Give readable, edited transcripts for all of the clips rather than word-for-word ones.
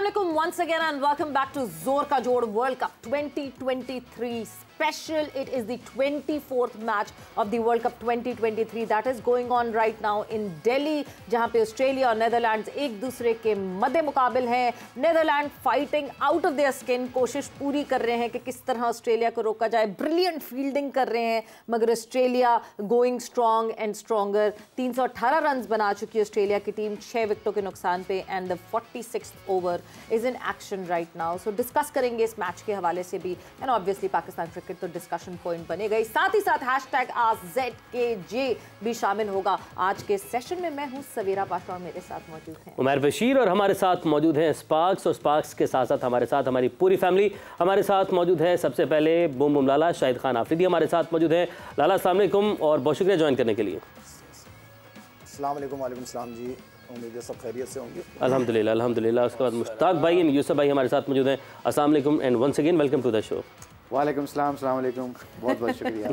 Assalamualaikum once again and welcome back to Zor Ka Jod World Cup 2023 special. It is the 24th match of the World Cup 2023 that is going on right now in Delhi, जहां पे Australia और Netherlands एक दूसरे के मद्दे मुकाबिल हैं. Netherland fighting out of their skin, कोशिश पूरी कर रहे हैं कि किस तरह ऑस्ट्रेलिया को रोका जाए. ब्रिलियंट फील्डिंग कर रहे हैं मगर Australia going strong and stronger. 318 run बना चुकी है ऑस्ट्रेलिया की टीम 6 विकेटों के नुकसान पे and the 46th over is in action right now. So discuss करेंगे इस मैच के हवाले से भी एंड ऑब्वियसली पाकिस्तान क्रिकेट तो डिस्कशन पॉइंट बनेगा. साथ ही साथ #AskZKJ भी शामिल होगा आज के सेशन में. मैं हूं सवेरा पाशा और मेरे साथ मौजूद हैं उमर बशीर और हमारे साथ मौजूद हैं स्पार्क्स. और स्पार्क्स के साथ साथ हमारे साथ हमारी पूरी फैमिली हमारे साथ मौजूद है. सबसे पहले बूम बूम लाला शाहिद खान आफरीदी हमारे साथ मौजूद हैं. लाला अस्सलाम वालेकुम और बहुत शुक्रिया ज्वाइन करने के लिए. अस्सलाम वालेकुम. वालेकुम सलाम जी. उम्मीद है सब खैरियत से होंगे. अल्हम्दुलिल्लाह अल्हम्दुलिल्लाह. उसके बाद मुश्ताक भाई एंड यूसुफ भाई हमारे साथ मौजूद हैं. अस्सलाम वालेकुम and once again welcome to the show. वालेकुम सलाम. अस्सलाम वालेकुम. बहुत बहुत शुक्रिया.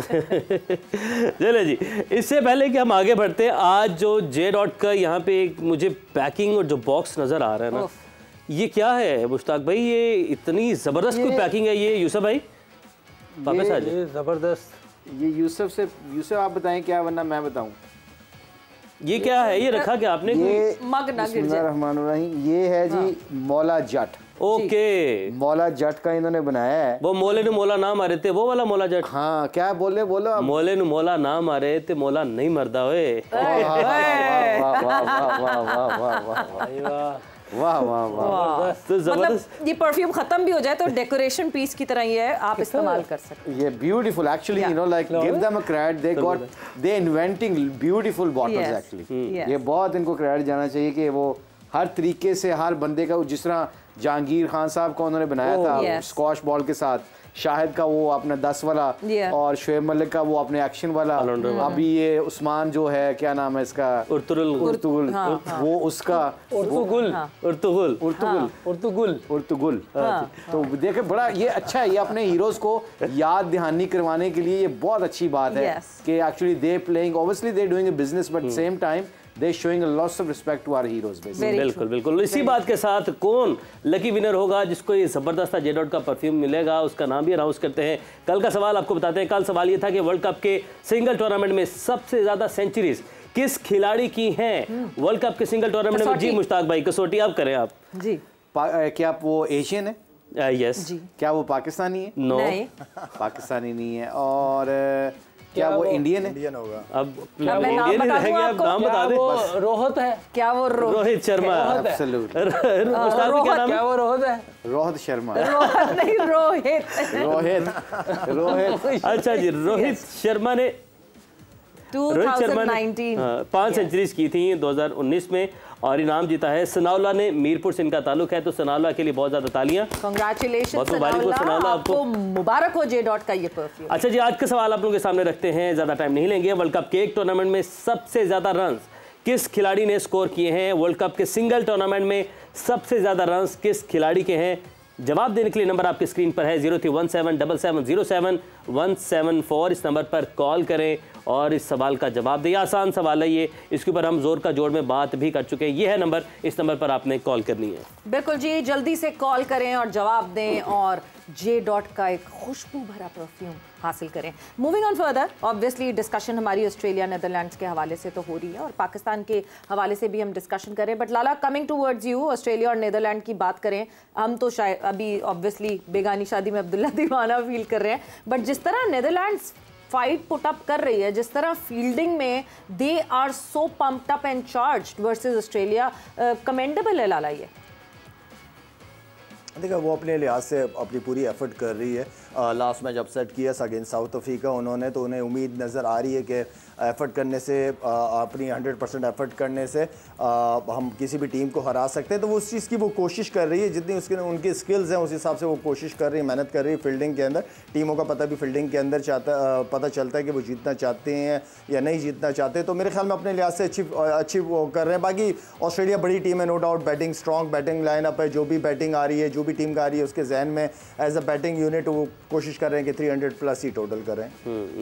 चलिए जी, इससे पहले कि हम आगे बढ़ते हैं, आज जो J.Dot का यहाँ पे एक मुझे पैकिंग और जो बॉक्स नज़र आ रहा है ना, ये क्या है मुश्ताक भाई? ये इतनी ज़बरदस्त कोई पैकिंग है ये? यूसुफ भाई वापस आ जाए. ज़बरदस्त. ये यूसुफ आप बताएं क्या, वरना मैं बताऊं. ये क्या है? ये रखा क्या आपने? ये मग ना गिर जाए. ये है जी मौला जट. ओके, मौला जट का इन्होंने बनाया है. वो मोले नु मोला ना मारे थे, वो वाला मौला जट. हाँ, क्या बोलो मोले नु मोला ना मारे थे, मोला नहीं मरदा हुए. वाह वाह वाह. तो जबरदस्त. मतलब ये परफ्यूम खत्म भी हो जाए तो डेकोरेशन पीस की तरह ही है, आप इस्तेमाल कर सकते हैं. ये beautiful actually, you know, like give them a credit. They inventing beautiful bottles actually. ये बहुत इनको क्रेडिट जाना चाहिए कि वो हर तरीके से हर बंदे का, जिस तरह जहांगीर खान साहब को उन्होंने बनाया था स्कॉश बॉल के साथ, शाहिद का वो अपना 10 वाला और शुएब मलिक का वो अपने एक्शन वाला. अभी ये उस्मान जो है, क्या नाम है इसका, उर्तुगुल, वो उसका उर्तुगुल. तो देखे बड़ा ये अच्छा है. ये अपने हीरोज को याद दहानी करवाने के लिए ये बहुत अच्छी बात है कि actually they playing, obviously they doing a business but same time they showing a lots of respect to our heroes basically. बिल्कुल बिल्कुल. इसी बात के साथ कौन लकी विनर होगा जिसको ये जबरदस्त J.Dot का परफ्यूम मिलेगा, उसका नाम भी अनाउंस करते हैं. कल का सवाल आपको बताते हैं. कल सवाल ये था कि वर्ल्ड कप के सिंगल टूर्नामेंट में सबसे ज्यादा सेंचुरीज किस खिलाड़ी की हैं वर्ल्ड कप के सिंगल टूर्नामेंट में? जी मुश्ताक भाई, कसौटी आप करें आप जी. क्या वो एशियन है? यस. क्या वो पाकिस्तानी है? नो, पाकिस्तानी नहीं है. और क्या वो इंडियन है? इंडियन होगा. अब इंडियन रह गया, आप नाम बता दें. वो रोहित है. क्या वो रोहित शर्मा. एब्सोल्युटली. मुश्ताक भाई क्या नाम है? क्या वो रोहित है? रोहित शर्मा. नहीं, रोहित. अच्छा जी, रोहित शर्मा ने 2019 5 सेंचुरीज की थी 2019 में और इनाम जीता है. सनाउल्लाह ने, मीरपुर से इनका ताल्लुक है, तो सनाउल्लाह के लिए बहुत ज्यादा तालियां. कांग्रेचुलेशन बहुत मुबारक हो सनाउल्लाह, आपको मुबारक हो J.Dot का ये परफ्यूम. अच्छा जी, आज का सवाल आप लोगों के सामने रखते हैं, ज्यादा टाइम नहीं लेंगे. वर्ल्ड कप के एक टूर्नामेंट में सबसे ज्यादा रन किस खिलाड़ी ने स्कोर किए हैं? वर्ल्ड कप के सिंगल टूर्नामेंट में सबसे ज्यादा रन किस खिलाड़ी के हैं? जवाब देने के लिए नंबर आपकी स्क्रीन पर है 03177707 इस नंबर पर कॉल करें और इस सवाल का जवाब दें. आसान सवाल है ये, इसके ऊपर हम जोर का जोड़ में बात भी कर चुके हैं. ये है नंबर, इस नंबर पर आपने कॉल करनी है. बिल्कुल जी, जल्दी से कॉल करें और जवाब दें और J.Dot का एक खुशबू भरा परफ्यूम हासिल करें. Moving on further, obviously discussion हमारी ऑस्ट्रेलिया नेदरलैंड्स के हवाले से तो हो रही है और पाकिस्तान के हवाले से भी हम डिस्कशन करें. But Lala, coming towards you, Australia और नेदरलैंड की बात करें. हम तो शायद अभी ऑब्वियसली बेगानी शादी में अब्दुल्ला दीवाना फील कर रहे हैं, बट जिस तरह नेदरलैंड्स फाइट पुट अप कर रही है, जिस तरह फील्डिंग में they are so pumped up and charged versus Australia, commendable है लाला. ये देखा, वो अपने लिहाज से अपनी पूरी एफर्ट कर रही है. लास्ट मैच अपसेट किया अगेंस्ट साउथ अफ्रीका उन्होंने, तो उन्हें उम्मीद नज़र आ रही है कि एफ़र्ट करने से, अपनी 100% एफ़र्ट करने से हम किसी भी टीम को हरा सकते हैं. तो वो उस चीज़ की वो कोशिश कर रही है, जितनी उसके उनकी स्किल्स हैं उस हिसाब से वो कोशिश कर रही है, मेहनत कर रही है फील्डिंग के अंदर. टीमों का पता भी फील्डिंग के अंदर पता चलता है कि वो जीतना चाहते हैं या नहीं जीतना चाहते. तो मेरे ख्याल में अपने लिहाज से अच्छी वो कर रहे हैं. बाकी ऑस्ट्रेलिया बड़ी टीम है, no doubt. Batting strong batting lineup है. जो भी बैटिंग आ रही है, जो भी टीम का आ रही है, उसके जहन में एज अ बैटिंग यूनिट वो कोशिश कर रहे हैं कि 300+ ही टोटल करें.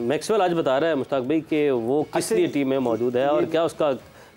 मैक्सवेल आज बता रहा है मुश्ताक भाई कि वो किस लिए टीम में मौजूद है और क्या उसका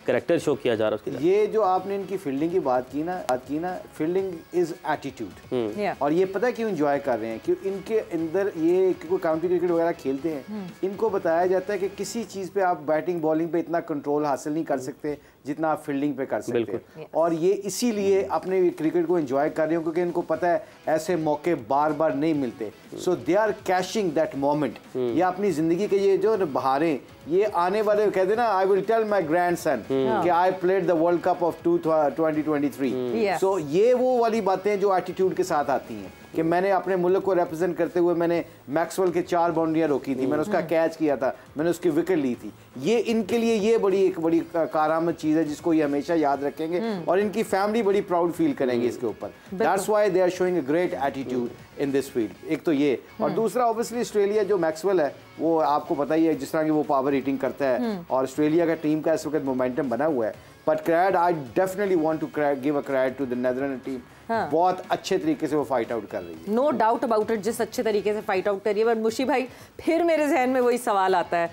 कैरेक्टर शो किया जा रहा है उसके। ये जो आपने इनकी फील्डिंग की बात की ना, फील्डिंग इज एटीट्यूड। और ये पता है क्यों एंजॉय कर रहे हैं, क्यों इनके अंदर ये कोई काउंटी क्रिकेट वगैरह खेलते हैं, इनको बताया जाता है कि किसी चीज़ पे आप बैटिंग बॉलिंग पे इतना कंट्रोल हासिल नहीं कर सकते जितना आप फील्डिंग पे कर सकते हैं। और ये इसीलिए अपने क्रिकेट को एंजॉय कर रहे हैं, क्योंकि इनको पता है ऐसे मौके बार बार नहीं मिलते। So they are cashing that moment. ये अपनी ज़िंदगी के ये जो बहारें, ये आने वाले कहते हैं ना, I will tell my grandson कि I played the World Cup of 2023। So ये वो वाली बातें जो एटीट्यूड के साथ आती हैं कि मैंने अपने मुल्क को रिप्रेजेंट करते हुए मैंने मैक्सवेल के 4 बाउंड्रियां रोकी थी, मैंने उसका कैच किया था, मैंने उसकी विकेट ली थी। ये इनके लिए ये एक बड़ी कारआमद चीज़ है जिसको ये हमेशा याद रखेंगे और इनकी फैमिली बड़ी प्राउड फील करेंगे इसके ऊपर। That's why they are showing a great attitude in this field. एक तो ये, और दूसरा ऑब्वियसली ऑस्ट्रेलिया जो मैक्सवेल है वो आपको पता ही है जिस तरह की वो पावर हिटिंग करता है, और ऑस्ट्रेलिया का टीम का इस वक्त मोमेंटम बना हुआ है। But credit, I definitely want to give a credit to the Netherland team. बहुत अच्छे तरीके से वो फाइट आउट कर रही है, नो डाउट अबाउट इट, जिस अच्छे तरीके से फाइट आउट कर रही है। बट मुशी भाई, फिर मेरे जहन में वही सवाल आता है,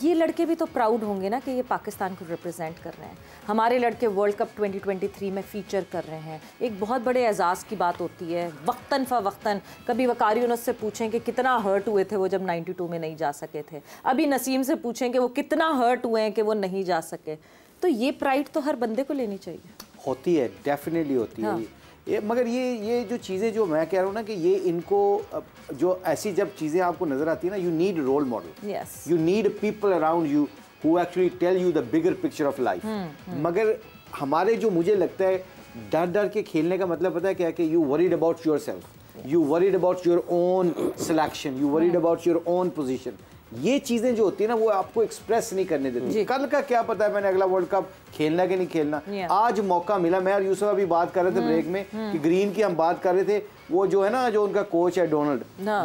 ये लड़के भी तो प्राउड होंगे ना कि ये पाकिस्तान को रिप्रेजेंट कर रहे हैं, हमारे लड़के वर्ल्ड कप 2023 में फीचर कर रहे हैं। एक बहुत बड़े एजाज़ की बात होती है। वक्तन फ़वक्तन कभी वकारी यूनुस से पूछें कि कितना हर्ट हुए थे वो जब 92 में नहीं जा सके थे, अभी नसीम से पूछें कि वो कितना हर्ट हुए हैं कि वो नहीं जा सके। तो ये प्राइड तो हर बंदे को लेनी चाहिए। होती है, डेफिनेटली होती है। ये मगर ये जो चीज़ें जो मैं कह रहा हूँ ना कि ये इनको जो ऐसी जब चीज़ें आपको नज़र आती है ना, you need role model, you need people around you who actually tell you the bigger picture of life. मगर हमारे जो मुझे लगता है डर डर के खेलने का मतलब पता है क्या, कि you worried about your self, you worried about your own selection, you worried about your own position. ये चीजें जो होती है ना वो आपको एक्सप्रेस नहीं करने देती। कल का क्या पता है मैंने अगला वर्ल्ड कप खेलना कि नहीं खेलना। आज मौका मिला, मैं और यूसुफ अभी बात कर रहे थे ब्रेक में कि ग्रीन की हम बात कर रहे थे, वो जो है ना जो उनका कोच है डोनाल्ड,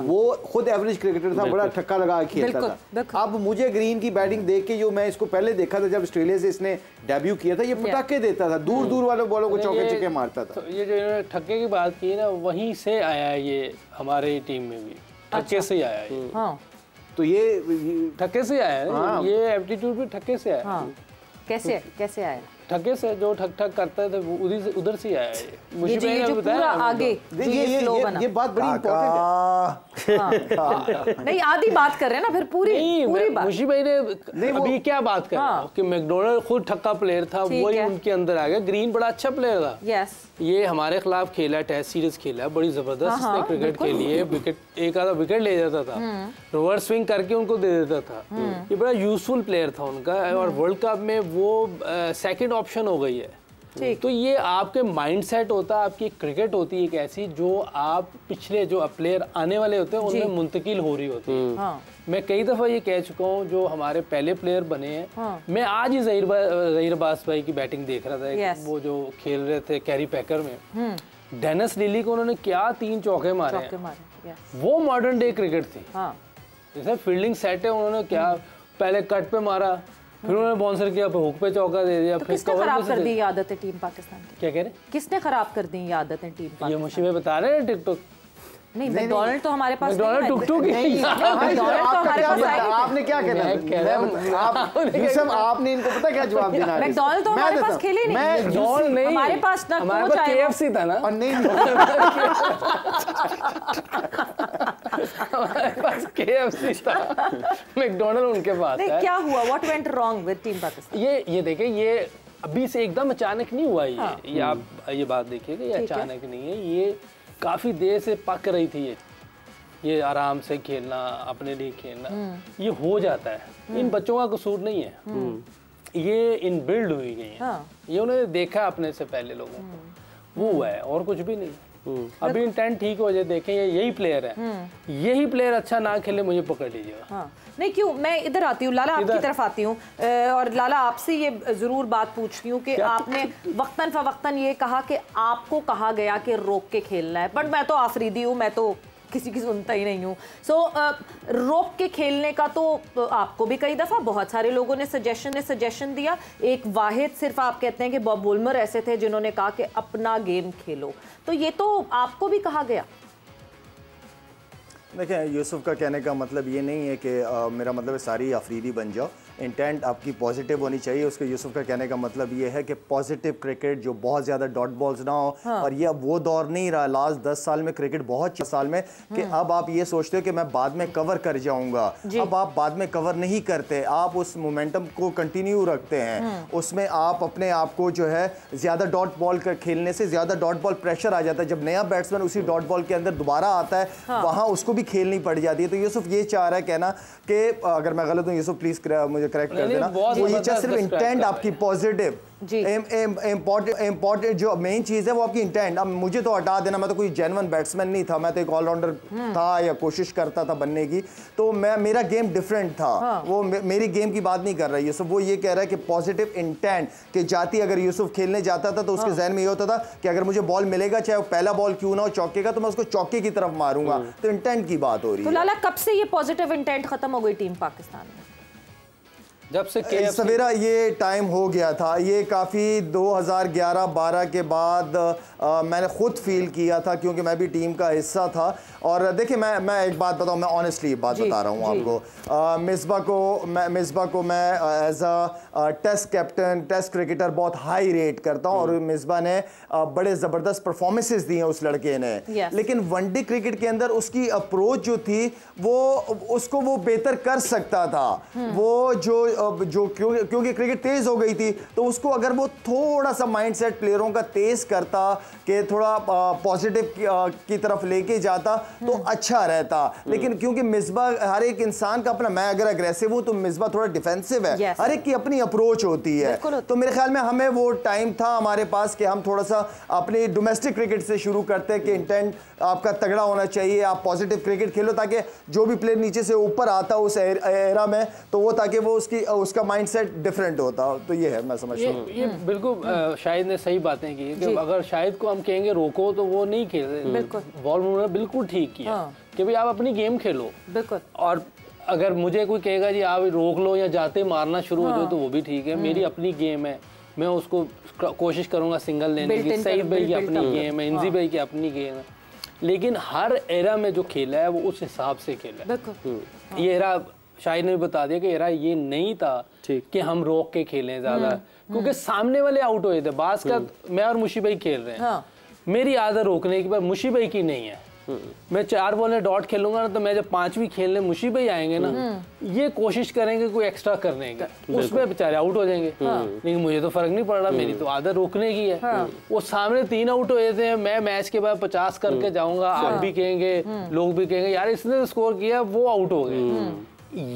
वो खुद एवरेज क्रिकेटर था, बड़ा ठक्का लगा खेलता था। अब मुझे ग्रीन की बैटिंग देख के, जो मैं इसको पहले देखा था जब ऑस्ट्रेलिया से इसने डेब्यू किया था, ये पटाखे देता था, दूर दूर वाले बॉलों को चौके छक्के मारता था। ये जो इन्होंने ठक्के की बात की ना, वहीं से आया है ये हमारे टीम में भी, ठक्के से ही आया है। तो ये ठक्के से आया है, ये एप्टीट्यूड भी ठक्के से आया है। कैसे आया? ठक्के से जो ठक ठक करते थे उधर से आया है। ये जो पूरा आगे ये बात बड़ी इम्पोर्टेंट है। नहीं, आधी बात कर रहे हैं ना, फिर पूरी बात। मुशी भाई ने अभी क्या बात कर रहे हो कि मैकडोनल्ड खुद ठक्का प्लेयर था, वही उनके अंदर आ गया। ग्रीन बड़ा अच्छा प्लेयर था, ये हमारे खिलाफ खेला, टेस्ट सीरीज खेला, बड़ी जबरदस्त क्रिकेट के लिए विकेट, एक आधा विकेट ले जाता था, रिवर्स स्विंग करके उनको दे देता था। ये बड़ा यूजफुल प्लेयर था उनका, और वर्ल्ड कप में वो सेकंड ऑप्शन हो गई है। तो ये आपके माइंडसेट होता है, आपकी क्रिकेट होती है एक ऐसी जो आप पिछले जो प्लेयर आने वाले होते हैं उनमें मुंतकिल हो रही होती है। मैं कई दफ़ा ये कह चुका हूँ, जो हमारे पहले प्लेयर बने हैं, मैं आज ही ज़हीर अब्बास भाई की बैटिंग देख रहा था, वो जो खेल रहे थे कैरी पैकर में, डेनिस लिली को उन्होंने क्या 3 चौके मारे हैं। वो मॉडर्न डे क्रिकेट थी। जैसे फील्डिंग सेट है, उन्होंने क्या पहले कट पे मारा, फिर उन्होंने बाउंसर किया, फिर हुक पे चौका दे दिया, फिर किसने खराब कर दी आदतें टीम पाकिस्तान की? क्या कह रहे? किसने खराब कर दी आदतें टीम पाकिस्तान? ये मुशी में बता रहे हैं टिकटॉक। नहीं, मैकडोनल्ड तो हमारे पास मैकडोनल्ड टुक नहीं, मैकडोनल्ड तो हमारे पास आपने क्या कहना? यूसुफ आपने इनको पता क्या जवाब देना है? मैकडोनल्ड तो हमारे पास खेले नहीं, मैकडोनल्ड नहीं, हमारे पास ना हमारे पास केएफसी था ना, और नहीं हमारे पास केएफसी था, मैकडोनल्ड उनके पास है। क्या हुआ? What went wrong with team Pakistan? ये देखें, ये अभी से एकदम अचानक नहीं हुआ ये आप ये बात देखिएगा, ये अचानक नहीं है, ये काफ़ी देर से पक रही थी। ये आराम से खेलना, अपने लिए खेलना, ये हो जाता है। इन बच्चों का कसूर नहीं है, ये इन बिल्ड हुई गई है। ये उन्होंने देखा अपने से पहले लोगों को, वो हुआ है, और कुछ भी नहीं। अभी इंटेंट ठीक हो जाए, देखें ये यही प्लेयर है, यही प्लेयर अच्छा ना खेले, मुझे पकड़ लीजिएगा। नहीं, क्यों? मैं इधर आती हूँ लाला, आपकी तरफ आती हूँ, और लाला आपसे ये ज़रूर बात पूछती हूँ कि आपने वक्तन फ़वक्तन ये कहा कि आपको कहा गया कि रोक के खेलना है, बट मैं तो आफरीदी हूँ, मैं तो किसी की सुनता ही नहीं हूँ। रोक के खेलने का तो आपको भी कई दफ़ा बहुत सारे लोगों ने सजेशन दिया। एक वाहिद सिर्फ आप कहते हैं कि बॉब वुलमर ऐसे थे जिन्होंने कहा कि अपना गेम खेलो, तो ये तो आपको भी कहा गया। देखिए, यूसुफ का कहने का मतलब ये नहीं है कि मेरा मतलब है सारी अफरीदी बन जाओ, इंटेंट आपकी पॉजिटिव होनी चाहिए। उसके यूसुफ का कहने का मतलब ये है कि पॉजिटिव क्रिकेट जो बहुत ज़्यादा डॉट बॉल्स ना हो। और ये अब वो दौर नहीं रहा लास्ट 10 साल में क्रिकेट बहुत साल में कि अब आप ये सोचते हो कि मैं बाद में कवर कर जाऊंगा। अब आप बाद में कवर नहीं करते, आप उस मोमेंटम को कंटिन्यू रखते हैं। उसमें आप अपने आप को जो है ज़्यादा डॉट बॉल खेलने से ज़्यादा डॉट बॉल प्रेशर आ जाता है। जब नया बैट्समैन उसी डॉट बॉल के अंदर दोबारा आता है वहाँ उसको भी खेलनी पड़ जाती है। तो यूसुफ ये चाह रहा है कहना कि अगर मैं गलत हूँ यूसुफ प्लीज मुझे करेक्ट कर देना, वो ये चाहे सिर्फ इंटेंट आपकी पॉजिटिव इम्पोर्टेंट जो मेन चीज है वो आपकी इंटेंट। अब मुझे तो हटा देना, मैं तो कोई जेन्युइन बैट्समैन नहीं था, मैं तो एक ऑलराउंडर था या कोशिश करता था बनने की, तो मेरा गेम डिफरेंट था। वो मेरी गेम की बात नहीं कर रहा है यूसुफ, वो ये कह रहा है कि पॉजिटिव इंटेंट कि जाती अगर यूसुफ खेलने जाता था तो उसके जहन में ये होता था कि अगर मुझे बॉल मिलेगा चाहे वो पहला बॉल क्यों ना हो चौके का, तो मैं उसको चौके की तरफ मारूंगा। तो इंटेंट की बात हो रही है। तो लाला कब से ये पॉजिटिव इंटेंट खत्म हो गई टीम पाकिस्तान में? जब से सवेरा ये टाइम हो गया था, ये काफ़ी 2011-12 के बाद मैंने खुद फील किया था क्योंकि मैं भी टीम का हिस्सा था। और देखिए मैं एक बात बताऊं, मैं ऑनेस्टली बात बता रहा हूं आपको। मिसबा को मैं as a test captain, test cricketer बहुत हाई रेट करता हूं और मिसबा ने बड़े ज़बरदस्त परफॉर्मेंसेस दी हैं उस लड़के ने। लेकिन वनडे क्रिकेट के अंदर उसकी अप्रोच जो थी वो उसको वो बेहतर कर सकता था। वो जो क्योंकि क्रिकेट तेज हो गई थी तो उसको अगर वो थोड़ा सा माइंडसेट प्लेयरों का तेज करता कि थोड़ा पॉजिटिव की तरफ लेके जाता तो अच्छा रहता। लेकिन क्योंकि मिसबाह हर एक इंसान का अपना, मैं अगर अग्रेसिव हूं तो मिसबाह थोड़ा डिफेंसिव है। हर एक की अपनी अप्रोच होती है। तो मेरे ख्याल में हमें वो टाइम था हमारे पास कि हम थोड़ा सा अपनी डोमेस्टिक क्रिकेट से शुरू करते हैं कि इंटेंट आपका तगड़ा होना चाहिए, आप पॉजिटिव क्रिकेट खेलो ताकि जो भी प्लेयर नीचे से ऊपर आता उस एरा में तो वो ताकि वो उसका माइंडसेट डिफरेंट होता। तो ये है, मैं समझता हूँ ये बिल्कुल शाहिद ने सही बातें की कि अगर शाहिद को हम कहेंगे रोको तो वो नहीं खेल रहे। बॉल उन्होंने बिल्कुल ठीक किया कि भाई आप अपनी गेम खेलो। बिल्कुल। और अगर मुझे कोई कहेगा जी आप रोक लो या जाते मारना शुरू हो जाओ तो वो भी ठीक है। मेरी अपनी गेम है, मैं उसको कोशिश करूंगा सिंगल लेने की। सईद भाई की अपनी गेम है, इंजी भाई की अपनी गेम है। लेकिन हर एरा में जो खेला है वो उस हिसाब से खेला है। ये एरा शाहिद ने भी बता दिया कि एरा ये नहीं था कि हम रोक के खेलें ज्यादा, क्योंकि सामने वाले आउट हुए थे। बास का मैं और मुशी भाई खेल रहे हैं, मेरी आदत रोकने की, पर मुशी भाई की नहीं है। मैं 4 बॉल में डॉट खेलूंगा ना तो मैं जब 5वीं खेलने मुशी भाई आएंगे ना ये कोशिश करेंगे कोई एक्स्ट्रा करने की, उसमें बेचारे आउट हो जाएंगे। लेकिन मुझे तो फर्क नहीं पड़ रहा, मेरी तो आदत रोकने की है। वो सामने 3 आउट हुए थे, मैं मैच के बाद 50 करके जाऊंगा, आप भी कहेंगे, लोग भी कहेंगे यार इसने स्कोर किया, वो आउट हो गए।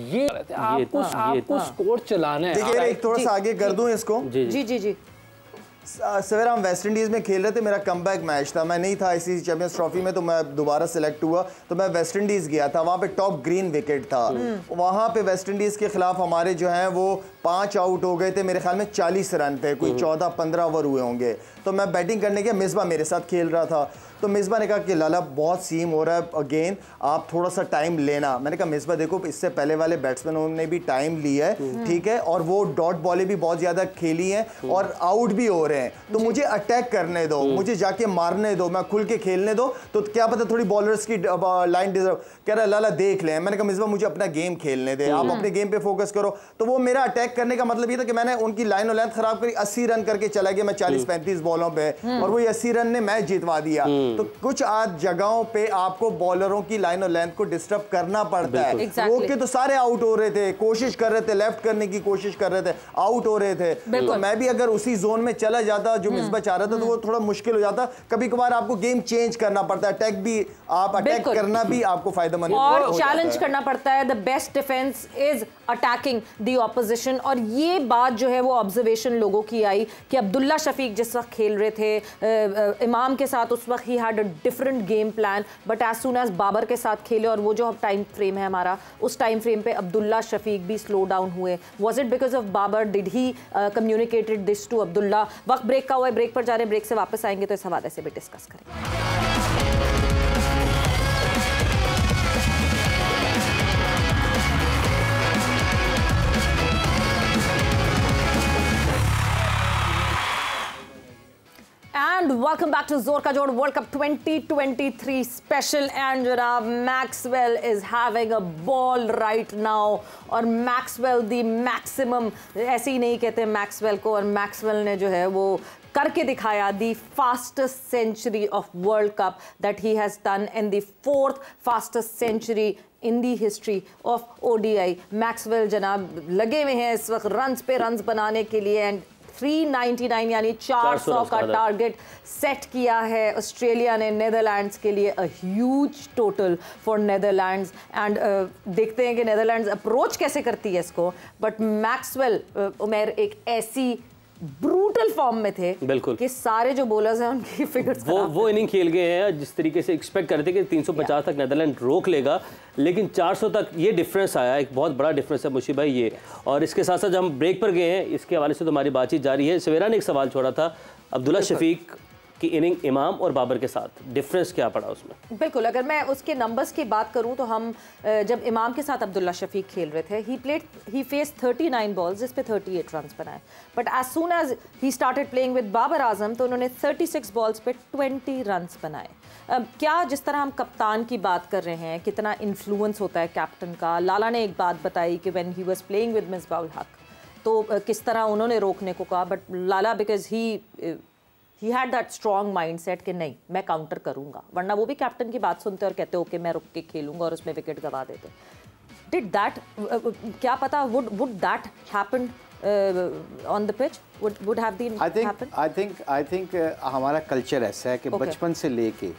ये आपको स्कोर चलाना है। देखिए एक थोड़ा सा आगे कर दूं इसको। जी सवेरा हम वेस्ट इंडीज़ में खेल रहे थे, मेरा कमबैक मैच था, मैं नहीं था इसी चैंपियंस ट्रॉफी में, तो मैं दोबारा सिलेक्ट हुआ तो मैं वेस्ट इंडीज़ गया था। वहाँ पे टॉप ग्रीन विकेट था, वहाँ पे वेस्ट इंडीज़ के खिलाफ हमारे जो हैं वो 5 आउट हो गए थे, मेरे ख्याल में 40 रन पे, कोई 14-15 ओवर हुए होंगे। तो मैं बैटिंग करने गया, मिसबा मेरे साथ खेल रहा था। तो मिसबा ने कहा कि लाला बहुत सीम हो रहा है अगेन, आप थोड़ा सा टाइम लेना। मैंने कहा मिसबा देखो इससे पहले वाले बैट्समैनों ने भी टाइम लिया है, ठीक है, और वो डॉट बॉलें भी बहुत ज़्यादा खेली हैं और आउट भी हो रहे हैं, तो मुझे अटैक करने दो, मुझे जाके मारने दो, मैं खुल के खेलने दो, तो क्या पता थोड़ी बॉलर्स की लाइन डिजर्व। कह रहा लाला देख लें। मैंने कहा मिसबा मुझे अपना गेम खेलने दे, आप अपने गेम पे फोकस करो। तो वो मेरा अटैक करने का मतलब ये था कि मैंने उनकी लाइन और लेंथ खराब करी, 80 रन करके चला गया मैं 40-35 बॉलों पे, और वो 80 रन ने मैच जितवा दिया। तो कुछ आज जगहों पे आपको बॉलरों की लाइन और लेंथ को डिस्टर्ब करना पड़ता है। रोक के तो सारे आउट हो रहे थे, कोशिश कर रहे थे, लेफ्ट करने की कोशिश कर रहे थे, आउट हो रहे थे। तो मैं भी अगर उसी जोन में चला जाता जो मिसबा चाह रहा था तो वो थोड़ा मुश्किल हो जाता। कभी कभार आपको गेम चेंज करना पड़ता है, अटैक भी आप अटैक करना भी आपको फायदेमंद और चैलेंज करना पड़ता है। The best defence is attacking the opposition. और ये बात जो है वो ऑब्जर्वेशन लोगों की आई कि अब्दुल्ला शफीक जिस वक्त खेल रहे थे इमाम के साथ, उस वक्त ही had a different game plan, but as soon as Babar के साथ खेले और वो जो अब टाइम फ्रेम है हमारा, उस टाइम फ्रेम पे अब्दुल्ला शफीक भी स्लो डाउन हुए। Was it because of Babar? Did he communicated this to Abdullah? वक्त ब्रेक का हुआ है, ब्रेक पर जा रहे हैं, ब्रेक से वापस आएंगे तो इस हवाले से भी डिस्कस करेंगे। And welcome back to Zor Ka Jod World Cup 2023 special. And Janab, Maxwell is having a ball right now. और Maxwell the maximum, ऐसे ही नहीं कहते Maxwell को, और Maxwell ने जो है वो करके दिखाया the fastest century of World Cup that he has done, and the 4th fastest century in the history of ODI. Maxwell जनाब लगे हुए हैं इस वक्त रन्स पे रन्स बनाने के लिए, एंड 399 यानी 400 का टारगेट सेट किया है ऑस्ट्रेलिया ने नेदरलैंड्स के लिए. A huge total for Netherlands. And देखते हैं कि नेदरलैंड्स अप्रोच कैसे करती है इसको. बट मैक्सवेल उमेर एक ऐसी ब्रूटल फॉर्म में थे बिल्कुल कि सारे जो बॉलर्स हैं उनकी फिगर्स वो इनिंग खेल गए हैं जिस तरीके से एक्सपेक्ट करते थे कि 350 तक नेदरलैंड रोक लेगा, लेकिन 400 तक ये डिफरेंस आया. एक बहुत बड़ा डिफरेंस है मुशी भाई ये. और इसके साथ साथ जब हम ब्रेक पर गए हैं, इसके हवाले से तो हमारी बातचीत जारी है. सवेरा ने एक सवाल छोड़ा था अब्दुल्ला शफीक की इनिंग इमाम और बाबर के साथ, डिफरेंस क्या पड़ा उसमें? बिल्कुल, अगर मैं उसके नंबर्स की बात करूं तो हम जब इमाम के साथ अब्दुल्ला शफीक खेल रहे थे, ही फेस 39 बॉल्स जिस पे 38 रन्स बनाए. But as soon as he started playing with Babar Azam तो उन्होंने 36 बॉल्स पे 20 रन्स बनाए. क्या जिस तरह हम कप्तान की बात कर रहे हैं, कितना इन्फ्लुएंस होता है कैप्टन का. लाला ने एक बात बताई कि when he was playing with Misbahul Haq तो किस तरह उन्होंने रोकने को कहा, but Lala because he had that strong mindset कि नहीं मैं काउंटर करूंगा, वरना वो भी कैप्टन की बात सुनते और कहते ओके मैं रुक के खेलूंगा और उसमें विकेट गवा देते. डिड दैट क्या पता would that happen on the pitch, would have been happen. I think हमारा कल्चर ऐसा है कि बचपन से लेके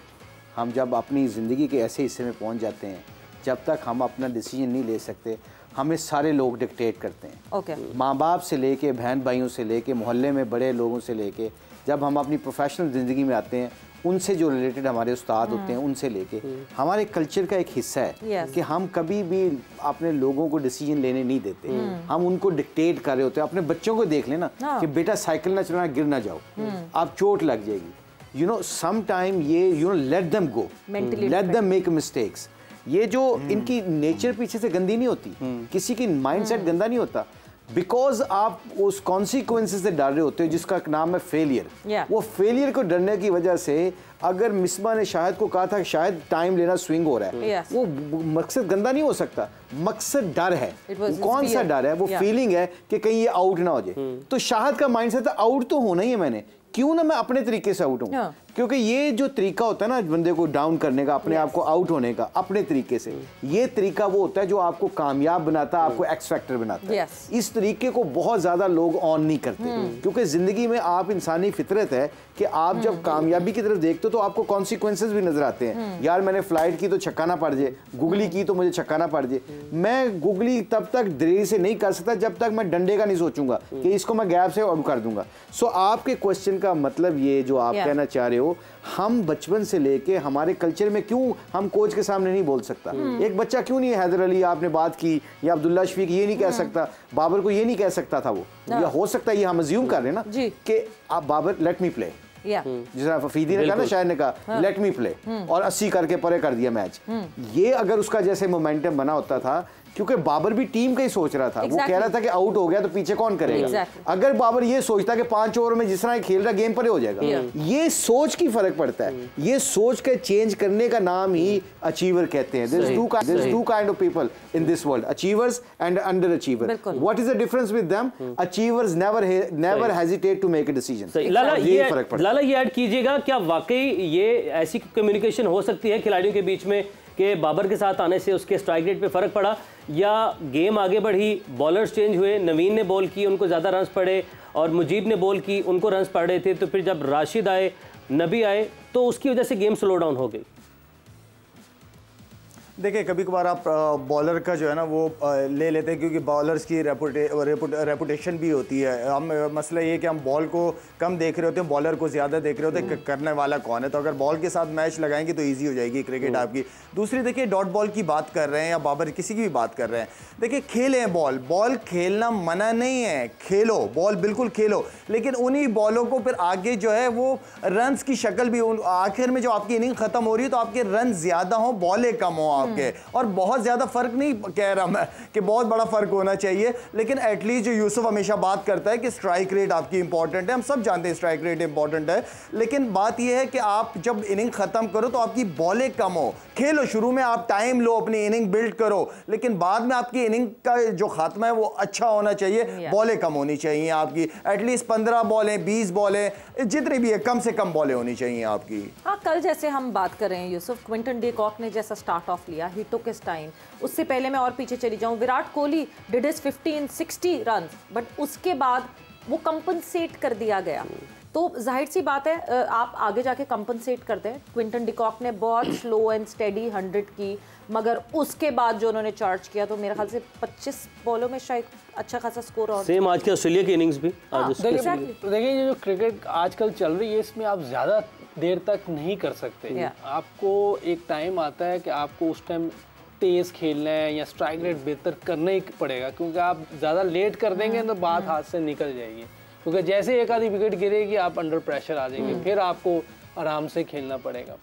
हम जब अपनी ज़िंदगी के ऐसे हिस्से में पहुंच जाते हैं, जब तक हम अपना डिसीजन नहीं ले सकते हमें सारे लोग डिक्टेट करते हैं. माँ बाप से लेके बहन भाइयों से लेके मोहल्ले में बड़े लोगों से लेके जब हम अपनी प्रोफेशनल ज़िंदगी में आते हैं उनसे जो रिलेटेड हमारे उस्ताद होते हैं उनसे लेके हमारे कल्चर का एक हिस्सा है कि हम कभी भी अपने लोगों को डिसीजन लेने नहीं देते. हम उनको डिक्टेट कर रहे होते हैं. अपने बच्चों को देख लेना कि बेटा साइकिल ना चलाना, गिर ना जाओ, आप चोट लग जाएगी. यू नो सम टाइम ये you know let them go, let them make mistakes. ये जो इनकी नेचर पीछे से गंदी नहीं होती, किसी की माइंडसेट गंदा नहीं होता, बिकॉज आप उस कॉन्सिक्वेंसेस से डर रहे होते हो जिसका नाम है फेलियर. वो फेलियर को डरने की वजह से अगर मिसबा ने शाहिद को कहा था कि शायद टाइम लेना स्विंग हो रहा है, वो मकसद गंदा नहीं हो सकता, मकसद डर है. कौन सा डर है? वो फीलिंग है कि कहीं ये आउट ना हो जाए. तो शाहिद का माइंडसेट था आउट तो होना ही है, मैंने क्यों ना मैं अपने तरीके से आउट हूं. क्योंकि ये जो तरीका होता है ना बंदे को डाउन करने का, अपने आप को आउट होने का अपने तरीके से, ये तरीका वो होता है जो आपको कामयाब बनाता है, आपको एक्स फैक्टर बनाता है. इस तरीके को बहुत ज्यादा लोग ऑन नहीं करते, क्योंकि जिंदगी में आप इंसानी फितरत है कि आप जब कामयाबी की तरफ देखते हो तो आपको कॉन्सिक्वेंसेस भी नजर आते हैं. यार मैंने फ्लाइट की तो छक्का ना पड़ जाए, गुगली की तो मुझे छक्का ना पड़ जाए. मैं गुगली तब तक देरी से नहीं कर सकता जब तक मैं डंडे का नहीं सोचूंगा कि इसको मैं गैप से आउट कर दूंगा. सो आपके क्वेश्चन का मतलब ये जो आप कहना चाह रहे हो, हम बचपन से लेके हमारे कल्चर में क्यों हम कोच के सामने नहीं बोल सकता. एक बच्चा क्यों नहीं, हैदर अली आपने बात की या अब्दुल्ला शफीक ये नहीं कह सकता, बाबर को ये नहीं कह सकता था वो, या हो सकता है ये हम अज्यूम कर रहे हैं ना कि आप बाबर लेट मी प्ले, जिस तरह फीदी ने कहा ना, शायद ने कहा लेट मी प्ले और 80 करके परे कर दिया मैच. ये अगर उसका जैसे मोमेंटम बना होता था, क्योंकि बाबर भी टीम का ही सोच रहा था, वो कह रहा था कि आउट हो गया तो पीछे कौन करेगा. अगर बाबर ये सोचता कि 5 ओवर में जिस तरह खेल रहा गेम पर हो जाएगा, ये सोच की फर्क पड़ता है. ये सोच के चेंज करने का नाम ही अचीवर कहते हैं. There's two kind of people in this world, achievers and underachiever. What is the difference with them? Achievers never hesitate to make a decision. लाला ये ऐड कीजिएगा, क्या वाकई ये ऐसी कम्युनिकेशन हो सकती है खिलाड़ियों के बीच में कि बाबर के साथ आने से उसके स्ट्राइक रेट पे फ़र्क पड़ा, या गेम आगे बढ़ी, बॉलर्स चेंज हुए, नवीन ने बॉल की उनको ज़्यादा रन्स पड़े और मुजीब ने बॉल की उनको रन्स पड़े थे, तो फिर जब राशिद आए, नबी आए, तो उसकी वजह से गेम स्लो डाउन हो गई. देखिए कभी कभार आप बॉलर का जो है ना वो ले लेते हैं, क्योंकि बॉलर्स की रेपुटेशन भी होती है. हम मसला ये कि हम बॉल को कम देख रहे होते हैं, बॉलर को ज़्यादा देख रहे होते हैं, करने वाला कौन है. तो अगर बॉल के साथ मैच लगाएंगे तो ईजी हो जाएगी क्रिकेट आपकी. दूसरी देखिए डॉट बॉल की बात कर रहे हैं या बाबर किसी की भी बात कर रहे हैं, देखिए खेलें बॉल खेलना मना नहीं है, खेलो बॉल बिल्कुल खेलो, लेकिन उन्हीं बॉलों को फिर आगे जो है वो रन्स की शक्ल भी, आखिर में जो आपकी इनिंग ख़त्म हो रही है तो आपके रन ज़्यादा हों बॉलें कम हों आपके, और बहुत ज़्यादा फ़र्क नहीं कह रहा मैं कि बहुत बड़ा फ़र्क होना चाहिए, लेकिन एटलीस्ट जो यूसुफ हमेशा बात करता है कि स्ट्राइक रेट आपकी इंपॉर्टेंट है, हम सब जानते हैं स्ट्राइक रेट इंपॉर्टेंट है, लेकिन बात यह है कि आप जब इनिंग ख़त्म करो तो आपकी बॉलें कम हो, खेलो, शुरू में आप टाइम लो, अपनी इनिंग बिल्ड करो, लेकिन बाद में आपकी इनिंग का जो खात्मा है वो अच्छा होना चाहिए, बॉलें कम होनी चाहिए आपकी, एटलीस्ट 15 बॉलें 20 बॉलें जितनी भी है कम से कम बॉलें होनी चाहिए आपकी। हाँ, कल जैसे हम बात कर रहे हैं यूसुफ, क्विंटन डी कॉक ने जैसा स्टार्ट ऑफ लिया, ही टुक हिज टाइम। उससे पहले मैं और पीछे चली जाऊं, Virat Kohli did his 15-60 run, but उसके बाद वो कंपनसेट कर दिया गया। तो जाहिर सी बात है आप आगे जाके कंपनसेट करते हैं। क्विंटन डी कॉक ने बहुत स्लो एंड स्टेडी 100 की, मगर उसके बाद जो उन्होंने चार्ज किया तो मेरे ख्याल से 25 बॉलों में शायद अच्छा खासा स्कोर और सेम आज के ऑस्ट्रेलिया की इनिंग्स भी। देखिए ये जो क्रिकेट आजकल चल रही है इसमें आप ज़्यादा देर तक नहीं कर सकते। आपको एक टाइम आता है कि आपको उस टाइम तेज़ खेलना है या स्ट्राइक रेट बेहतर करना ही पड़ेगा, क्योंकि आप ज़्यादा लेट कर देंगे तो बात हाथ से निकल जाएगी, क्योंकि जैसे एक आधी विकेट गिरेगी आप अंडर प्रेशर आ जाएंगे, फिर आपको आराम से खेलना पड़ेगा।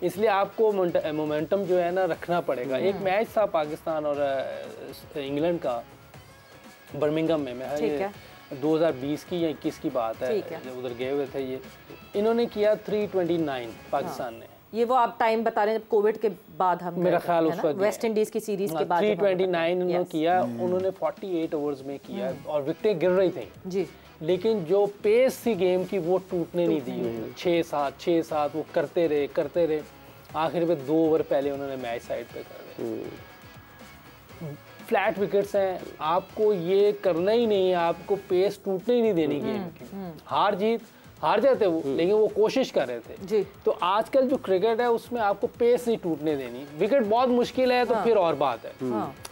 इसलिए आपको मोमेंटम जो है ना रखना पड़ेगा। एक मैच था पाकिस्तान और इंग्लैंड का बर्मिंघम में, मैं 2020 की या 21 की बात है, जब उधर गए हुए थे ये, इन्होंने किया 329 पाकिस्तान ने। ये वो आप टाइम बता रहे हैं जब कोविड के बाद हम मेरा ख्याल उस वक्त वेस्ट इंडीज की सीरीज के बाद 329 उन्होंने किया, उन्होंने 48 ओवर्स में किया और विकेटें गिर रही थी जी, लेकिन जो पेस थी गेम की वो टूटने नहीं दी। 6-7 वो करते रहे, आखिर में 2 ओवर पहले उन्होंने मैच साइड पे कर दिया। फ्लैट विकेट्स हैं, आपको ये करना ही नहीं है, आपको पेस टूटने ही नहीं देनी गेम की। हार जाते वो, लेकिन वो कोशिश कर रहे थे जी। तो आजकल जो क्रिकेट है उसमें आपको पेस नहीं टूटने देनी। विकेट बहुत मुश्किल है तो फिर और बात है,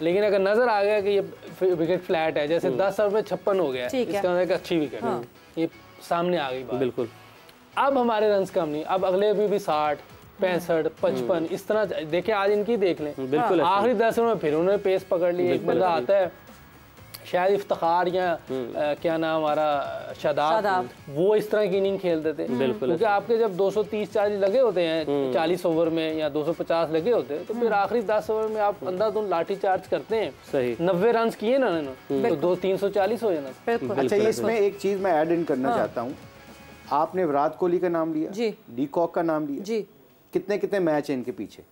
लेकिन अगर नजर आ गया कि ये विकेट फ्लैट है, जैसे 10 ओवर में 56 हो गया, इसका मतलब एक अच्छी विकेट है, ये सामने आ गई बात। बिल्कुल। अब हमारे रन कम नहीं, अब अगले भी 60, 65, 55 इस तरह देखें, आज इनकी देख लें, बिल्कुल आखिरी 10 ओवर में फिर उन्होंने पेस पकड़ ली। एक बंदा आता है शायद इफ्तिखार या क्या नाम हमारा शादाब, वो इस तरह की इनिंग खेलते थे। बिल्कुल, क्योंकि आपके जब 230-40 लगे होते हैं 40 ओवर में या 250 लगे होते हैं, तो फिर आखिरी 10 ओवर में आप अंधाधुंध लाठी चार्ज करते हैं। सही 90 रन किए ना तो 340 हो जाना। अच्छा, इसमें एक चीज मैं ऐड इन करना चाहता हूँ। आपने विराट कोहली का नाम लिया, डी कॉक का नाम लिया जी, कितने मैच है इनके पीछे?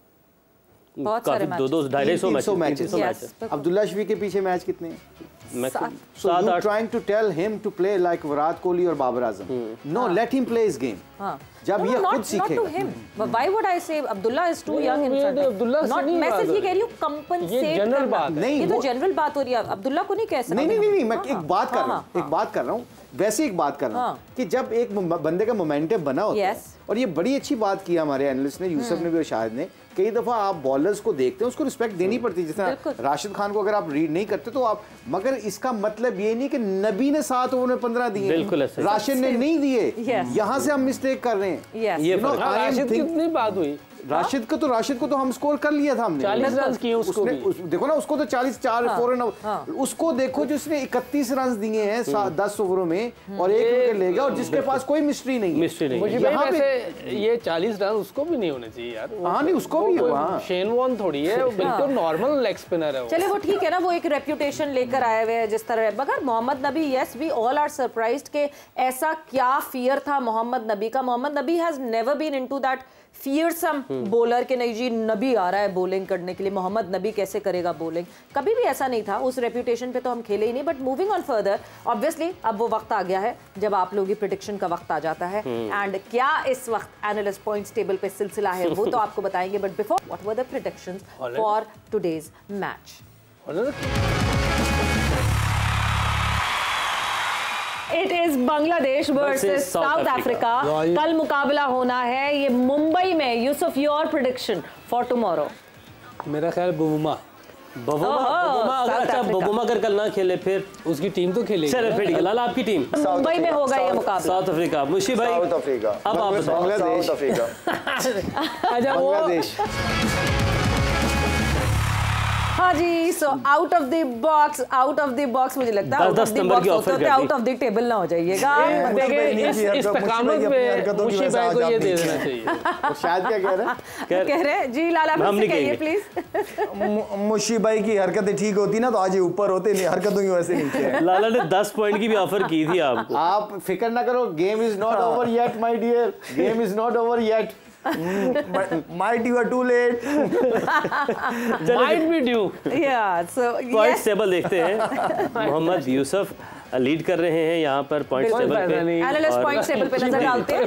बहुत सारे मैच, 200-250 मैचेस। अब्दुल्ला शफी के पीछे मैच कितने हैं? 7-8। Trying to tell him to play like Virat Kohli और Babar Azam. No, let him play his game. जब ये खुद सीखेगा। Why would I say Abdullah is too young in front? Not message ये कह रही हूँ compensate करना। नहीं, ये तो जनरल बात हो रही है, अब्दुल्ला को नहीं कह सकते। नहीं, मैं एक बात कर रहा हूँ, वैसे एक बात कर रहा हूँ कि जब एक बंदे का मोमेंटम बना होता है, और ये बड़ी अच्छी बात की हमारे एनालिस्ट ने, यूसुफ ने भी और शाहिद ने, कई दफा आप बॉलर्स को देखते हैं, उसको रिस्पेक्ट देनी पड़ती है। जैसे राशिद खान को अगर आप रीड नहीं करते तो आप, मगर इसका मतलब ये नहीं कि नबी ने 7 ओवर में 15 दिए, राशिद ने नहीं दिए, यहाँ से हम मिस्टेक कर रहे हैं। ये राशिद की कितनी बात हुई, राशिद को तो हम स्कोर कर लिया था हमने, 40 रन किए उसको देखो ना, उसको तो 44 4 उसको देखो जिसने 31 रन दिए हैं 10 ओवरों में और 1 विकेट ले गया, और जिसके पास कोई मिस्ट्री नहीं। मुझे वैसे ये 40 रन उसको भी नहीं होने चाहिए यार। हाँ नहीं, उसको भी शेन वॉर्न थोड़ी है, बिल्कुल नॉर्मल लेग स्पिनर है। चलिए वो ठीक है ना, वो एक रेप्यूटेशन लेकर आए हुए हैं जिस तरह। मगर Mohammad Nabi, yes we all are surprised कि ऐसा क्या फियर था मोहम्मद नबी का। Mohammad Nabi has never been into that fearsome bowler के नहीं जी नबी आ रहा है बॉलिंग करने के लिए, मोहम्मद नबी कैसे करेगा बॉलिंग, कभी भी ऐसा नहीं था। उस रेप्यूटेशन पे तो हम खेले ही नहीं। But moving on further, obviously अब वो वक्त आ गया है जब आप लोगों की प्रेडिक्शन का वक्त आ जाता है। एंड क्या इस वक्त एनालिस्ट पॉइंट्स टेबल पे सिलसिला है वो तो आपको बताएंगे। But before, what were the predictions for today's match? It is Bangladesh versus south Africa. कल मुकाबला होना है ये मुंबई में। Yusuf, your prediction for tomorrow? मेरा ख्याल बुबुमा अगर कल ना खेले फिर उसकी टीम तो खेलेगी। चलो फिर लाला आपकी टीम मुंबई में होगा ये मुकाबला। South Africa. मुशी भाई साउथ अफ्रीका। अब आप बांग्लादेश अच्छा, हाँ जी, so out of the box मुझे लगता है 10 नंबर की ऑफर कर दी। आउट ऑफ द टेबल ना हो जाइएगा। देखिए इस तकामत में मुशी भाई को ये दे देना चाहिए। शायद क्या कह रहे हैं? कह रहे हैं जी लाला हम नहीं कहिए प्लीज। मुशी भाई की हरकतें ठीक होती ना तो आज ये ऊपर होते, नहीं हरकतों की वैसे नीचे है। लाला ने 10 पॉइंट की भी ऑफर की थी आपको। आप फिक्र ना करो, game is not over yet my dear, game is not over yet. Might you are too late. Might be due. Yeah, so points table देखते हैं। मोहम्मद यूसुफ लीड कर रहे हैं यहाँ पर पॉइंट्स टेबल पे। एनालिस्ट पॉइंट्स टेबल पे नजर डालते हैं।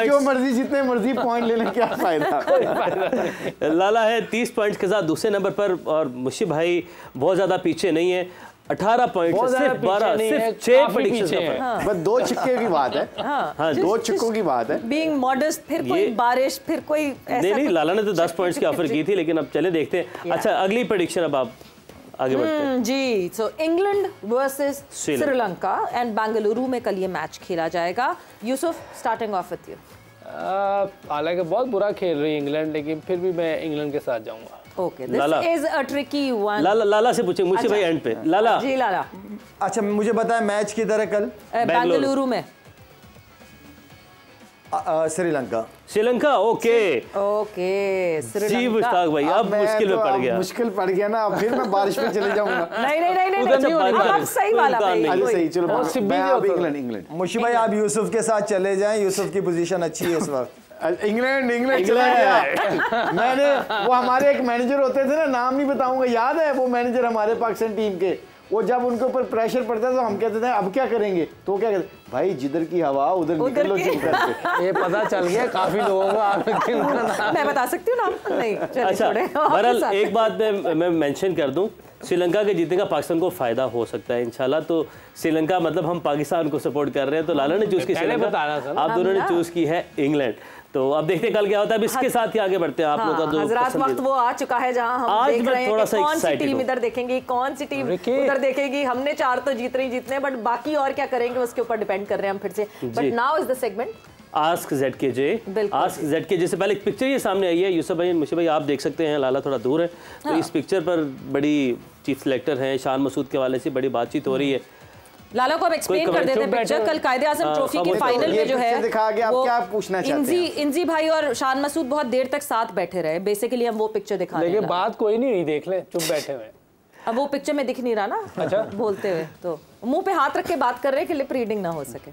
जो मर्जी जितने मर्जी पॉइंट ले लें, क्या फायदा। लाला है 30 पॉइंट्स के साथ दूसरे नंबर पर और मुशी भाई बहुत ज्यादा पीछे नहीं है, 18 पॉइंट, सिर्फ 12, सिर्फ 6 प्रेडिक्शंस। बस 2 छिक्के की बात है। हाँ 2 छिक्कों की बात है। बीइंग मॉडेस्ट, फिर कोई बारिश, फिर कोई ऐसा नहीं, लाला ने तो 10 पॉइंट्स की ऑफर की थी, लेकिन अब चले देखते हैं। अच्छा, अगली प्रेडिक्शन अब आप आगे बढ़ते हैं जी। So England versus Sri Lanka and Bengaluru में कल ये मैच खेला जाएगा। Yusuf, starting off with you. हालांकि बहुत बुरा खेल रही है इंग्लैंड, लेकिन फिर भी मैं इंग्लैंड के साथ जाऊंगा। Okay, this is a tricky one. Lala से पूछे मुझसे भाई एंड पे। लाला जी लाला। अच्छा मुझे बताया मैच किधर है कल? बेंगलुरु में। श्रीलंका। ओके श्रीलंका। मुश्ताक भाई अब मुश्किल में पड़ गया। मुश्किल पड़ गया ना, फिर मैं बारिश में चले जाऊंगा। नहीं, सही वाला भाई। सही, चलो इंग्लैंड। मुशी भाई आप यूसुफ के साथ चले जाएं, यूसुफ की पोजीशन अच्छी है इस वक्त। इंग्लैंड मैंने वो हमारे एक मैनेजर होते थे ना, नाम नहीं बताऊंगा, याद है वो मैनेजर हमारे पाकिस्तान टीम के, वो जब उनके ऊपर प्रेशर पड़ता था तो हम कहते थे अब क्या करेंगे, तो क्या कहते भाई जिधर की हवा उधर निकल लो चुप करके। ये पता चल गया काफी लोगों को। आप मैं बता सकती हूँ नाम? नहीं, अच्छा बहरहाल एक बात मैं मेंशन कर दूं, श्रीलंका के जीतने का पाकिस्तान को फायदा हो सकता है इंशाल्लाह। तो श्रीलंका मतलब हम पाकिस्तान को सपोर्ट कर रहे हैं, तो लाला ने चूज की श्रीलंका, आप दोनों ने चूज की है इंग्लैंड। तो अब देखते हैं कल क्या होता है। अब इसके साथ ही आगे बढ़ते हैं। आप लोगों का जो हजरात वक्त वो आ चुका है जहां हम देख रहे हैं कि कौन सी टीम इधर देखेंगी, कौन सी टीम उधर देखेगी। हमने 4 तो जीतने, बट बाकी और क्या करेंगे उसके ऊपर डिपेंड कर रहे हैं हम फिर से। But now is the segment ask ZKJ। Ask ZKJ से पहले एक पिक्चर ये सामने आई है। यूसुफ भाई, मुशी भाई आप देख सकते हैं, लाला थोड़ा दूर है, तो इस पिक्चर पर बड़ी चीफ सिलेक्टर हैं शान मसूद के हवाले से बड़ी बातचीत हो रही है। लाला को अब एक्सप्लेन कर देते हैं पिक्चर। कल कायदे आज़म ट्रॉफी के फाइनल में जो है दिखा के आप क्या पूछना चाहते हैं? इंजी भाई और शान मसूद बहुत देर तक साथ बैठे रहे, बेसिकली हम वो पिक्चर दिखा रहे हैं। लेकिन बात कोई नहीं, देख ले, चुप बैठे हुए। अब वो पिक्चर में दिख नहीं रहा ना। अच्छा बोलते हुए, तो मुंह पे हाथ रख के बात कर रहे हैं कि लिप रीडिंग ना हो सके।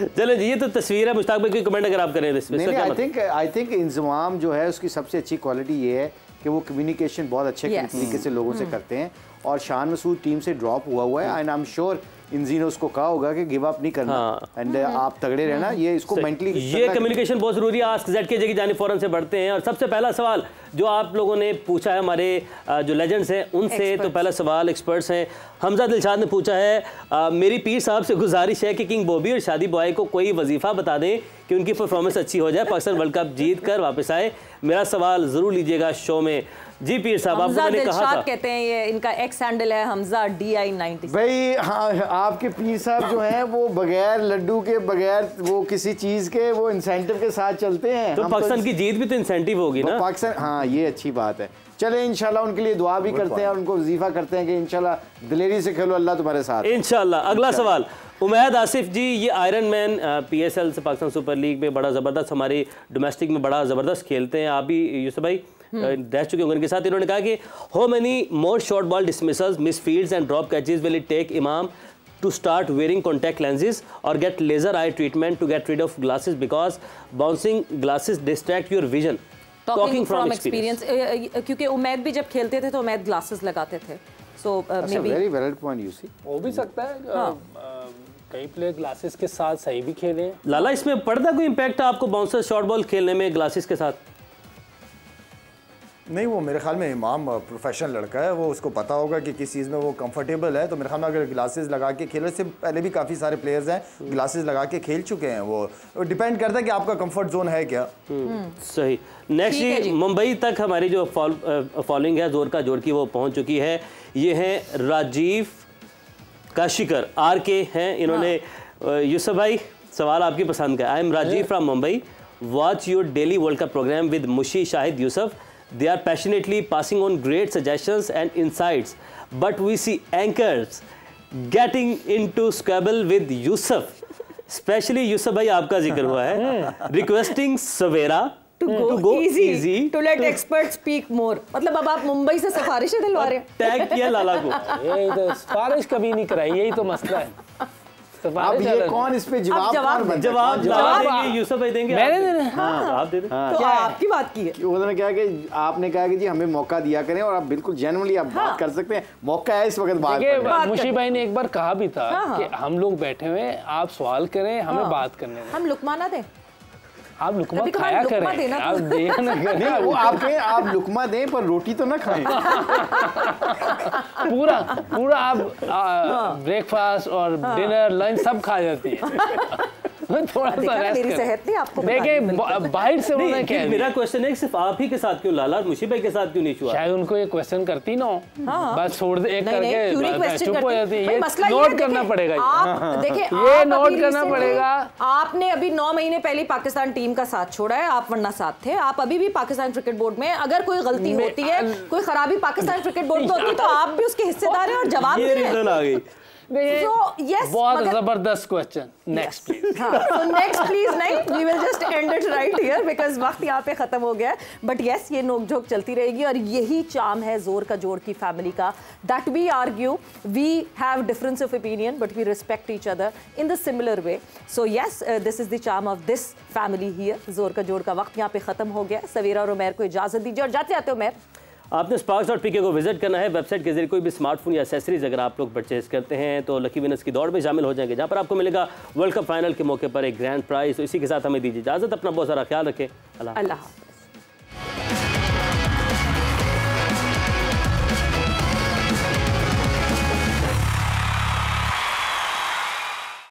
चलो जी, ये तो तस्वीर है। मुश्ताक भाई कोई कमेंट अगर आप करें इस पे? आई थिंक इंजमाम जो है उसकी सबसे अच्छी क्वालिटी ये है कि वो कम्युनिकेशन बहुत अच्छे तरीके से लोगों से करते हैं। और शान मसूद टीम से ड्रॉप हुआ है एंड आई एम श्योर इंजी ने उसको कहा होगा कि गिव अप नहीं करना एंड आप तगड़े रहना। ये इसको मेंटली ये कम्युनिकेशन बहुत जरूरी है। आस्क ZKJ की जानिब फौरन से बढ़ते हैं और सबसे पहला सवाल जो आप लोगों ने पूछा है हमारे जो लेजेंड्स हैं उनसे, तो पहला सवाल एक्सपर्ट्स हैं। हमजा दिलशाद ने पूछा है मेरी पीर साहब से गुजारिश है कि किंग बॉबी और शादी बॉय को कोई वजीफा बता दें कि उनकी परफॉर्मेंस अच्छी हो जाए, पाकिस्तान वर्ल्ड कप जीत कर वापस आए। मेरा सवाल जरूर लीजिएगा शो में। जी पीर साहब, आपको मैंने कहा था कहते हैं, ये इनका एक्स हैंडल है हमजा DI90 भाई। हाँ, आपके पीर साहब जो हैं वो बगैर लड्डू के, बगैर वो किसी चीज के, वो इंसेंटिव के साथ चलते हैं। तो पाकिस्तान की जीत भी तो इंसेंटिव होगी ना पाकिस्तान। हाँ, ये अच्छी बात है। चले इंशाल्लाह उनके लिए दुआ भी करते हैं और उनको वजीफा करते हैं कि इंशाल्लाह दिलेरी से खेलो, अल्लाह तुम्हारे साथ इंशाल्लाह। अगला सवाल उमैद आसिफ जी, ये आयरन मैन PSL से पाकिस्तान सुपर लीग में बड़ा ज़बरदस्त, हमारी डोमेस्टिक में बड़ा ज़बरदस्त खेलते हैं। आप भी यूसुफ भाई रह चुके होंगे उनके साथ। इन्होंने कहा कि how many more short ball dismissals, miss fields and drop catches will it take Imam to start wearing contact lenses or get laser eye treatment to get rid of glasses because bouncing glasses distract your vision? Talking from experience. क्योंकि उमैद भी जब खेलते थे तो Umaid glasses लगाते थे। So maybe very valid point you see. हो भी सकता है कई प्लेयर ग्लासेस के साथ सही भी खेले हैं। लाला, इसमें पड़ता कोई इम्पैक्ट आपको बाउंसर शॉर्ट बॉल खेलने में ग्लासेस के साथ? नहीं, वो मेरे ख्याल में इमाम प्रोफेशनल लड़का है, वो उसको पता होगा कि किस चीज़ में वो कंफर्टेबल है। तो मेरे ख्याल में अगर ग्लासेस लगा के खेलने से पहले भी काफ़ी सारे प्लेयर्स हैं ग्लासेस लगा के खेल चुके हैं। वो डिपेंड करता है कि आपका कंफर्ट जोन है क्या। सही। नेक्स्ट मुंबई तक हमारी जो फॉलोइंग है जोर का जोर की वो पहुंच चुकी है। ये हैं राजीव काशिकर, RK हैं इन्होंने। यूसुफ भाई, सवाल आपकी पसंद का। I am Rajiv from Mumbai, watch your daily World Cup programme with Mushi, Shahid, Yusuf. They are passionately passing on great suggestions and insights, but we see anchors getting into squabble with Yusuf. Especially Yusuf भाई आपका जिक्र हुआ है, requesting Savera to go easy, to let experts speak more. मतलब अब आप मुंबई से सिफारिशें दिलवा रहे हैं? टैग किया लाला को। यही तो सिफारिश कभी नहीं कराई, यही तो मसला है। अब ये कौन इस पे जवाब देंगे? यूसुफ भाई देंगे, मैंने देना। हाँ आप दे दें। तो आपकी बात की है। उन्होंने क्या कि आपने कहा कि जी हमें मौका दिया करें और आप बिल्कुल जेन्युइनली आप बात कर सकते हैं, मौका है इस वक्त बात करने का। मुशी भाई ने एक बार कहा भी था कि हम लोग बैठे हुए, आप सवाल करें, हमें बात करने दें। हम लुकमा ना दें, आप लुकमा खाया करें, आप दें ना करें। वो आप लुकमा दें पर रोटी तो ना खाएं। पूरा आप ब्रेकफास्ट और डिनर लंच सब खा जाती है। थोड़ा सा मेरी सेहत नहीं आपको देखिए बाहर से उन्होंने क्या, मेरा क्वेश्चन है सिर्फ आप ही के साथ क्यों लाला और मुशी भाई के साथ क्यों नहीं हुआ? शायद उनको ये क्वेश्चन करती ना हो, बस छोड़ दे एक करके चुप हो जाती है। ये नोट करना पड़ेगा, देखिए ये नोट करना पड़ेगा। आपने अभी 9 महीने पहले पाकिस्तान टीम का साथ छोड़ा है, आप वरना साथ थे। आप अभी भी पाकिस्तान क्रिकेट बोर्ड में अगर कोई गलती होती है, कोई खराबी पाकिस्तान क्रिकेट बोर्ड में होती है, तो आप भी उसके हिस्सेदार हैं और जवाब ये रीजन आ गई। बहुत जबरदस्त question. Next please. So next please नहीं, we will just end it right here because वक्त यहाँ पे खत्म हो गया है। But yes, ये नोक-झोंक चलती रहेगी और यही चार्म है जोर का जोड़ की फैमिली का। That we argue, we have difference of opinion, but we respect each other in the similar way. So yes, this is the charm of this family here. जोर का जोड़ का वक्त यहाँ पे खत्म हो गया है। सवेरा और उमैर को इजाजत दीजिए और जाते आते उमैर आपने sparks.pk को विजिट करना है। वेबसाइट के जरिए कोई भी स्मार्टफोन या एक्सेसरीज अगर आप लोग परचेज करते हैं तो लकी विनर्स की दौड़ में शामिल हो जाएंगे, जहां पर आपको मिलेगा वर्ल्ड कप फाइनल के मौके पर एक ग्रैंड प्राइज। तो इसी के साथ हमें दीजिए इजाजत, अपना बहुत सारा ख्याल रखें। अल्लाह।